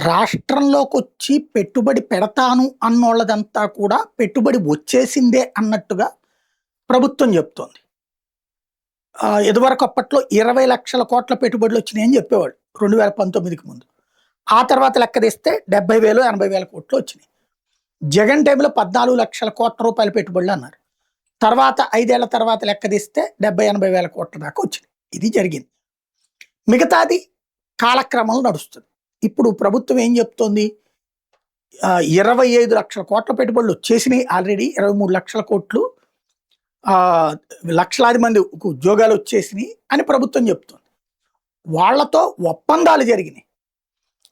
రాష్ట్రంలోకొచ్చి పెట్టుబడి పెడతాను అన్నోళ్ళదంతా కూడా పెట్టుబడి వచ్చేసిందే అన్నట్టుగా ప్రభుత్వం చెప్తోంది. ఇదివరకు అప్పట్లో 20,00,000 కోట్ల పెట్టుబడులు వచ్చినాయని చెప్పేవాడు 2019కి ముందు. ఆ తర్వాత లెక్క తీస్తే 70,000, 80,000 కోట్లు వచ్చినాయి. జగన్ టైంలో 14,00,000 కోట్ల రూపాయల పెట్టుబడులు అన్నారు. తర్వాత 5 ఏళ్ల తర్వాత లెక్క తీస్తే 70,000-80,000 కోట్ల దాకా వచ్చినాయి. ఇది జరిగింది. మిగతాది కాలక్రమంలో నడుస్తుంది. ఇప్పుడు ప్రభుత్వం ఏం చెప్తోంది? 25,00,000 కోట్ల పెట్టుబడులు వచ్చేసినాయి ఆల్రెడీ. 23,00,000 కోట్లు లక్షలాది మంది ఉద్యోగాలు వచ్చేసినాయి అని ప్రభుత్వం చెప్తుంది. వాళ్లతో ఒప్పందాలు జరిగినాయి.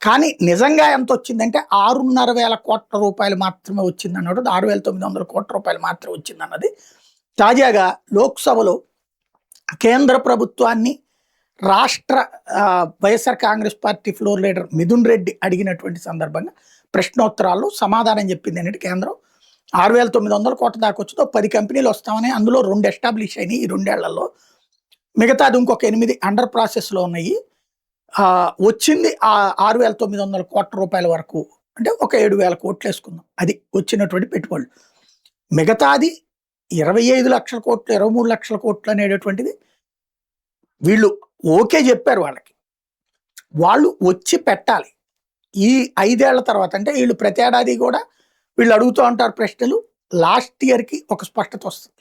కానీ నిజంగా ఎంత వచ్చిందంటే 6,500 కోట్ల రూపాయలు మాత్రమే వచ్చిందన్నాడు. 6,900 కోట్ల రూపాయలు మాత్రమే వచ్చిందన్నది తాజాగా లోక్సభలో కేంద్ర ప్రభుత్వాన్ని రాష్ట్ర YSR Congress party floor leader Mithun Reddy అడిగినటువంటి సందర్భంగా ప్రశ్నోత్తరాల్లో సమాధానం చెప్పింది ఏంటంటే కేంద్రం 6,900 కోట్ల దాకా వచ్చిందో 10 కంపెనీలు వస్తామని, అందులో 2 ఎస్టాబ్లిష్ అయినాయి ఈ 2 ఏళ్లలో, మిగతాది ఇంకొక 8 అండర్ ప్రాసెస్లో ఉన్నాయి. వచ్చింది 6,900 కోట్ల రూపాయల వరకు, అంటే ఒక 7,000 కోట్లు వేసుకుందాం, అది వచ్చినటువంటి పెట్టుబడులు. మిగతాది 25,00,000 కోట్లు, 23,00,000 కోట్లు అనేటటువంటిది వీళ్ళు ఓకే చెప్పారు. వాళ్ళు వచ్చి పెట్టాలి. ఈ 5 ఏళ్ల తర్వాత, అంటే వీళ్ళు ప్రతి ఏడాది కూడా వీళ్ళు అడుగుతూ ఉంటారు ప్రశ్నలు. లాస్ట్ ఇయర్కి ఒక స్పష్టత వస్తుంది.